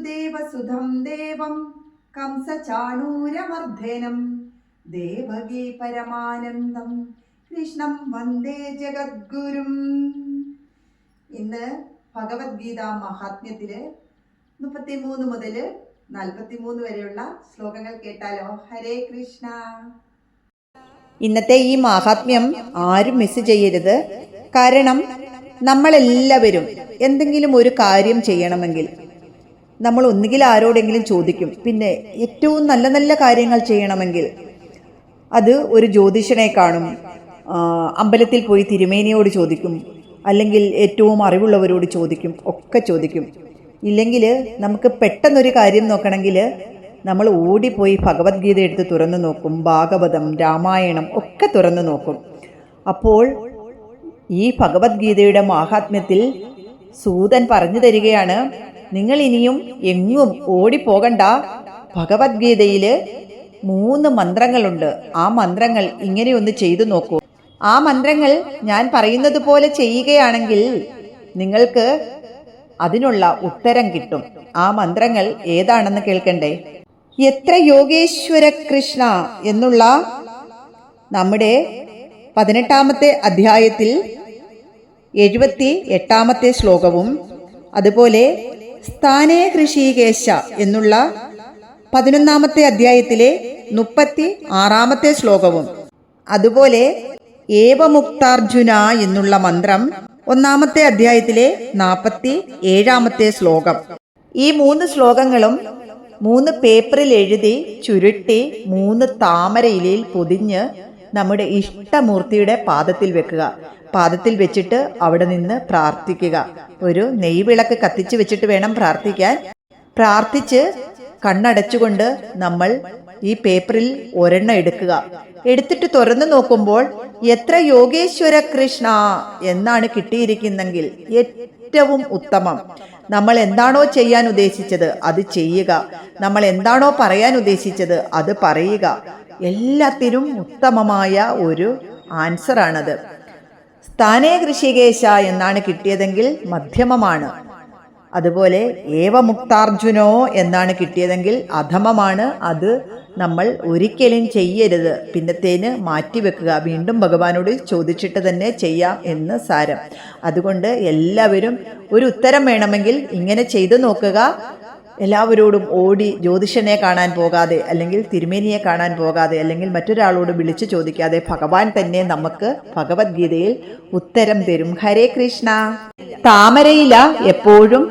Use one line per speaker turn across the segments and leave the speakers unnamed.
വസുദേവസുധം ദേവം കംസചാണൂരമർദ്ദനം ദേവകീ പരമാനന്ദം കൃഷ്ണം വന്ദേ ജഗദ്ഗുരും. ഇന്ന് ഭഗവത്ഗീത മഹാത്മ്യത്തില് 33 മുതൽ 43 വരെയുള്ള ശ്ലോകങ്ങൾ കേട്ടാലോ? ഹരേ കൃഷ്ണ. ഇന്നത്തെ ഈ മഹാത്മ്യം ആരും മിസ് ചെയ്യരുത്. കാരണം നമ്മളെല്ലാവരും എന്തെങ്കിലും ഒരു കാര്യം ചെയ്യണമെങ്കിൽ നമ്മൾ ഒന്നുകിൽ ആരോടെങ്കിലും ചോദിക്കും. പിന്നെ ഏറ്റവും നല്ല നല്ല കാര്യങ്ങൾ ചെയ്യണമെങ്കിൽ അത് ഒരു ജ്യോതിഷനെ കാണും, അമ്പലത്തിൽ പോയി തിരുമേനിയോട് ചോദിക്കും, അല്ലെങ്കിൽ ഏറ്റവും അറിവുള്ളവരോട് ചോദിക്കും, ഒക്കെ ചോദിക്കും. ഇല്ലെങ്കിൽ നമുക്ക് പെട്ടെന്നൊരു കാര്യം നോക്കണമെങ്കിൽ നമ്മൾ ഓടിപ്പോയി ഭഗവത്ഗീത എടുത്ത് തുറന്നു നോക്കും, ഭാഗവതം, രാമായണം ഒക്കെ തുറന്നു നോക്കും. അപ്പോൾ ഈ ഭഗവത്ഗീതയുടെ മാഹാത്മ്യത്തിൽ സൂതൻ പറഞ്ഞു തരികയാണ്, നിങ്ങൾ ഇനിയും എങ്ങും ഓടിപ്പോകണ്ട. ഭഗവത്ഗീതയിൽ 3 മന്ത്രങ്ങളുണ്ട്. ആ മന്ത്രങ്ങൾ ഇങ്ങനെയൊന്ന് ചെയ്തു നോക്കൂ. ആ മന്ത്രങ്ങൾ ഞാൻ പറയുന്നത് പോലെ ചെയ്യുകയാണെങ്കിൽ നിങ്ങൾക്ക് അതിനുള്ള ഉത്തരം കിട്ടും. ആ മന്ത്രങ്ങൾ ഏതാണെന്ന് കേൾക്കണ്ടേ? എത്ര യോഗേശ്വര കൃഷ്ണ എന്നുള്ള നമ്മുടെ 18-ാമത്തെ അധ്യായത്തിൽ 78-ാമത്തെ ശ്ലോകവും, അതുപോലെ സ്ഥാനേ ഹൃഷീകേശ എന്നുള്ള 11-ാമത്തെ അധ്യായത്തിലെ 36-ാമത്തെ ശ്ലോകവും, അതുപോലെ ഏവമുക്താർജുന എന്നുള്ള മന്ത്രം 1-ാമത്തെ അധ്യായത്തിലെ 47-ാമത്തെ ശ്ലോകം. ഈ 3 ശ്ലോകങ്ങളും 3 പേപ്പറിൽ എഴുതി ചുരുട്ടി 3 താമരയിലയിൽ പൊതിഞ്ഞ് നമ്മുടെ ഇഷ്ടമൂർത്തിയുടെ പാദത്തിൽ വെക്കുക. പാദത്തിൽ വെച്ചിട്ട് അവിടെ നിന്ന് പ്രാർത്ഥിക്കുക. ഒരു നെയ്വിളക്ക് കത്തിച്ച് വെച്ചിട്ട് വേണം പ്രാർത്ഥിക്കാൻ. പ്രാർത്ഥിച്ച് കണ്ണടച്ചുകൊണ്ട് നമ്മൾ ഈ പേപ്പറിൽ ഒരെണ്ണം എടുക്കുക. എടുത്തിട്ട് തുറന്നു നോക്കുമ്പോൾ എത്ര യോഗേശ്വര കൃഷ്ണ എന്നാണ് കിട്ടിയിരിക്കുന്നെങ്കിൽ ഏറ്റവും ഉത്തമം. നമ്മൾ എന്താണോ ചെയ്യാൻ ഉദ്ദേശിച്ചത് അത് ചെയ്യുക. നമ്മൾ എന്താണോ പറയാൻ ഉദ്ദേശിച്ചത് അത് പറയുക. എല്ലാത്തിനും ഉത്തമമായ ഒരു ആൻസറാണത്. സ്ഥാനേ ഹൃഷീകേശ എന്നാണ് കിട്ടിയതെങ്കിൽ മധ്യമമാണ്. അതുപോലെ ഏവമുക്താർജുനോ എന്നാണ് കിട്ടിയതെങ്കിൽ അധമമാണ്. അത് നമ്മൾ ഒരിക്കലും ചെയ്യരുത്. പിന്നത്തേന് മാറ്റിവെക്കുക. വീണ്ടും ഭഗവാനോട് ചോദിച്ചിട്ട് തന്നെ ചെയ്യാം എന്ന് സാരം. അതുകൊണ്ട് എല്ലാവരും ഒരു ഉത്തരം വേണമെങ്കിൽ ഇങ്ങനെ ചെയ്തു നോക്കുക. എല്ലാവരോടും ഓടി ജ്യോതിഷനെ കാണാൻ പോകാതെ, അല്ലെങ്കിൽ തിരുമേനിയെ കാണാൻ പോകാതെ, അല്ലെങ്കിൽ മറ്റൊരാളോട് വിളിച്ചു ചോദിക്കാതെ ഭഗവാൻ തന്നെ നമുക്ക് ഭഗവത്ഗീതയിൽ ഉത്തരം തരും. ഹരേ കൃഷ്ണ. താമരയില എപ്പോഴും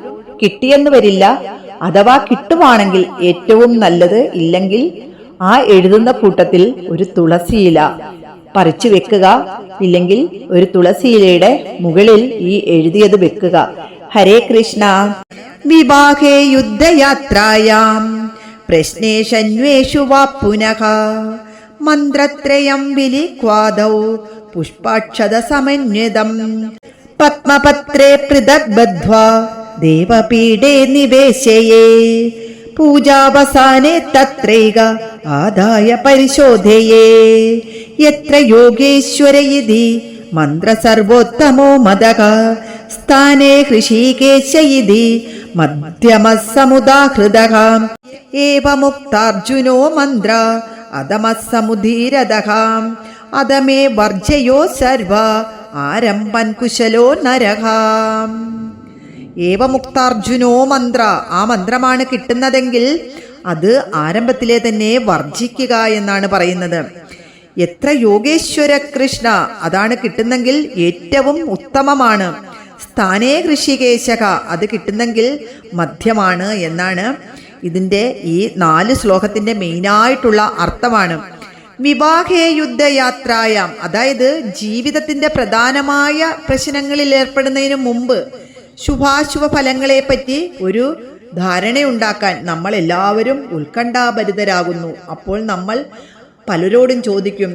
കിട്ടിയെന്ന് വരില്ല. അഥവാ കിട്ടുവാണെങ്കിൽ ഏറ്റവും നല്ലത്. ഇല്ലെങ്കിൽ ആ എഴുതുന്ന കൂട്ടത്തിൽ ഒരു തുളസിയില പറിച്ചു വെക്കുക. ഇല്ലെങ്കിൽ ഒരു തുളസിയിലയുടെ മുകളിൽ ഈ എഴുതിയത് വെക്കുക. ഹരേ കൃഷ്ണ. വിവാഹേ യുദ്ധയാത്രായാം പ്രശ്നേഷന്വേഷു വാ പുനഃ മന്ത്രത്രയം വിലിഖ്വാദൗ പുഷ്പാക്ഷത സമന്വിതം പത്മപത്രേ പൃഥക് ബദ്ധ്വാ ദേവപീഠേ നിവേശയേ പൂജാവസാനേ തത്രൈക ആദായ പരിശോധയേ യത്ര യോഗേശ്വര ഇതി മന്ത്ര സർവോത്തമോ മദഃ സ്ഥാനേ ഹൃഷീകേശ ഇതി മധ്യമഃ സമുദാഹൃതഃ ഏവമുക്താർജുനോ മന്ത്ര അധമഃ സമുദീരതഃ അധമേ വർജയോ സർവ ആരംഭൻ കുശലോ നരഃ. ഏവമുക്താർജുനോ മന്ത്ര, ആ മന്ത്രമാണ് കിട്ടുന്നതെങ്കിൽ അത് ആരംഭത്തിലെ തന്നെ വർജിക്കുക എന്നാണ് പറയുന്നത്. എത്ര യോഗേശ്വര കൃഷ്ണ, അതാണ് കിട്ടുന്നെങ്കിൽ ഏറ്റവും ഉത്തമമാണ്. സ്ഥാനേ ഹൃഷീകേശക, അത് കിട്ടുന്നെങ്കിൽ മധ്യമാണ് എന്നാണ് ഇതിൻ്റെ ഈ 4 ശ്ലോകത്തിൻ്റെ മെയിനായിട്ടുള്ള അർത്ഥമാണ്. വിവാഹേ യുദ്ധയാത്രായാം, അതായത് ജീവിതത്തിൻ്റെ പ്രധാനമായ പ്രശ്നങ്ങളിൽ ഏർപ്പെടുന്നതിന് മുമ്പ് ശുഭാശുഭ ഫലങ്ങളെപ്പറ്റി ഒരു ധാരണയുണ്ടാക്കാൻ നമ്മൾ എല്ലാവരും ഉത്കണ്ഠാഭരിതരാകുന്നു. അപ്പോൾ നമ്മൾ പലരോടും ചോദിക്കും.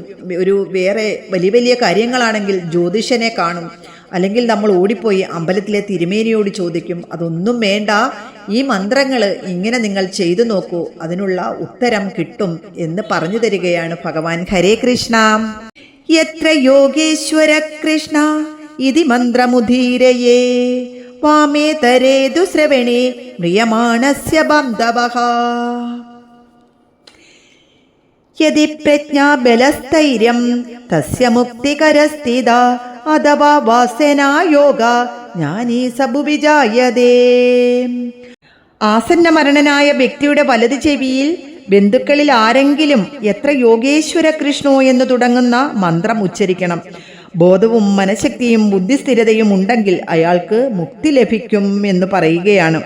വേറെ വലിയ വലിയ കാര്യങ്ങളാണെങ്കിൽ ജ്യോതിഷനെ കാണും, അല്ലെങ്കിൽ നമ്മൾ ഓടിപ്പോയി അമ്പലത്തിലെ തിരുമേനിയോട് ചോദിക്കും. അതൊന്നും വേണ്ട, ഈ മന്ത്രങ്ങൾ ഇങ്ങനെ നിങ്ങൾ ചെയ്തു നോക്കൂ, അതിനുള്ള ഉത്തരം കിട്ടും എന്ന് പറഞ്ഞു തരികയാണ് ഭഗവാൻ. ഹരേ കൃഷ്ണ. യത്ര യോഗേശ്വര കൃഷ്ണ ഇതി മന്ത്രമുദീരയേ വാമേതരേതു ശ്രവണേ മ്രിയമാണസ്യ ബാന്ധവഃ. യദി പ്രജ്ഞാബലസ്ഥൈര്യം തസ്യ മുക്തികരസ്ഥിത അഥവാ വാസനായോഗ ജ്ഞാനീ സബുവിജായതേ. ആസന്ന മരണനായ വ്യക്തിയുടെ വലതു ചെവിയിൽ ബന്ധുക്കളിൽ ആരെങ്കിലും എത്ര യോഗേശ്വര കൃഷ്ണോ എന്ന് തുടങ്ങുന്ന മന്ത്രം ഉച്ചരിക്കണം. ബോധവും മനഃശക്തിയും ബുദ്ധിസ്ഥിരതയും ഉണ്ടെങ്കിൽ അയാൾക്ക് മുക്തി ലഭിക്കും എന്ന് പറയുകയാണ്.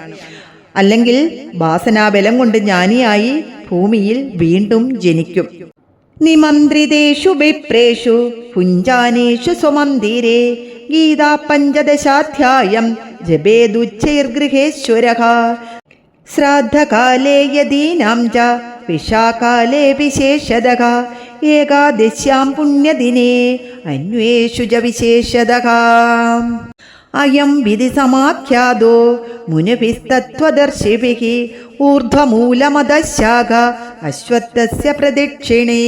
അല്ലെങ്കിൽ വാസനാബലം കൊണ്ട് ജ്ഞാനിയായി ഭൂമിയിൽ വീണ്ടും ജനിക്കും. നിമന്ത്രിതേഷു വിപ്രേഷു പുഞ്ചാനേഷു സ്വമന്ദിരേ ഗീതാ പഞ്ചദശാധ്യായം ജപേതുച്ചൈർഗൃഹേശ്വരഃ. ശ്രാദ്ധകാലേ യദീനാം ച വിശാകാലേ വിശേഷതഃ ഏകാദശ്യാം പുണ്യദിനേ അന്വേഷു ച വിശേഷതഃ. അയം വിധി സമാഖ്യാതോ മുനിഭിസ്തത്വദർശിഭിഃ ഊർധ്വമൂലമദശാഖ അശ്വത്ഥസ്യ പ്രദക്ഷിണേ.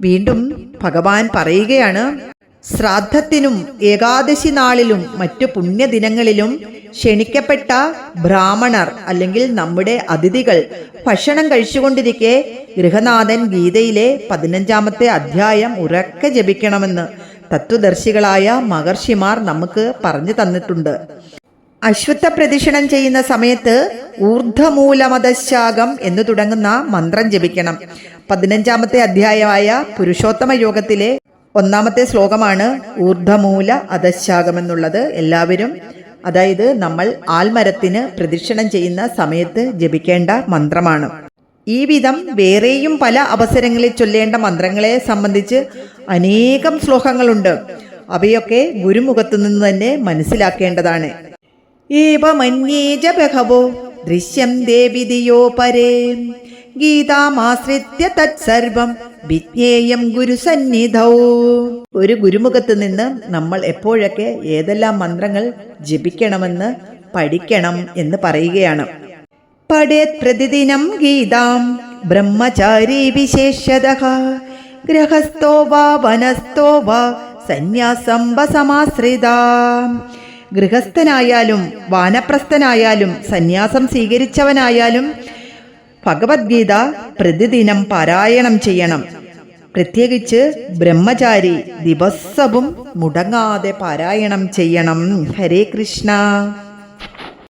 വീണ്ടും ഭഗവാൻ പറയുകയാണ്, ശ്രാദ്ധത്തിനും ഏകാദശി നാളിലും മറ്റു പുണ്യദിനങ്ങളിലും ക്ഷണിക്കപ്പെട്ട ബ്രാഹ്മണർ അല്ലെങ്കിൽ നമ്മുടെ അതിഥികൾ ഭക്ഷണം കഴിച്ചുകൊണ്ടിരിക്കെ ഗൃഹനാഥൻ ഗീതയിലെ 15-ാമത്തെ അധ്യായം ഉറക്കെ ജപിക്കണമെന്ന് തത്വദർശികളായ മഹർഷിമാർ നമുക്ക് പറഞ്ഞു തന്നിട്ടുണ്ട്. അശ്വത്ഥ പ്രദക്ഷിണം ചെയ്യുന്ന സമയത്ത് ഊർധ്വമൂലമദശാഖം എന്ന് തുടങ്ങുന്ന മന്ത്രം ജപിക്കണം. 15-ാമത്തെ അധ്യായമായ പുരുഷോത്തമ യോഗത്തിലെ 1-ാമത്തെ ശ്ലോകമാണ് ഊർധ്വമൂല അധശാഖം എന്നുള്ളത്. എല്ലാവരും, അതായത് നമ്മൾ ആൽമരത്തിന് പ്രദക്ഷിണം ചെയ്യുന്ന സമയത്ത് ജപിക്കേണ്ട മന്ത്രമാണ്. ഈ വിധം വേറെയും പല അവസരങ്ങളിൽ ചൊല്ലേണ്ട മന്ത്രങ്ങളെ സംബന്ധിച്ച് അനേകം ശ്ലോകങ്ങളുണ്ട്. അവയൊക്കെ ഗുരുമുഖത്തു നിന്ന് തന്നെ മനസ്സിലാക്കേണ്ടതാണ്. ഏവമന്യേജ ബഹവോ ദൃശ്യം ദേവിദിയോ പരേ ഗീതാമാശ്രിത്യ തത്സർവം വിജ്ഞേയം ഗുരുസന്നിധൗ. ഒരു ഗുരുമുഖത്ത് നിന്ന് നമ്മൾ എപ്പോഴൊക്കെ ഏതെല്ലാം മന്ത്രങ്ങൾ ജപിക്കണമെന്ന് പഠിക്കണം എന്ന് പറയുകയാണ്. പഠേത് പ്രതിദിനം ഗീതാം ബ്രഹ്മചാരി വിശേഷതഃ ഗൃഹസ്ഥോ വാ വനസ്ഥോ വാ സന്യാസം വസമാശ്രിതാ. ഗൃഹസ്ഥനായാലും വാനപ്രസ്ഥനായാലും സന്യാസം സ്വീകരിച്ചവനായാലും ഭഗവത്ഗീത പ്രതിദിനം പാരായണം ചെയ്യണം. പ്രത്യേകിച്ച് ബ്രഹ്മചാരി ദിവസവും മുടങ്ങാതെ പാരായണം ചെയ്യണം. ഹരേ കൃഷ്ണ.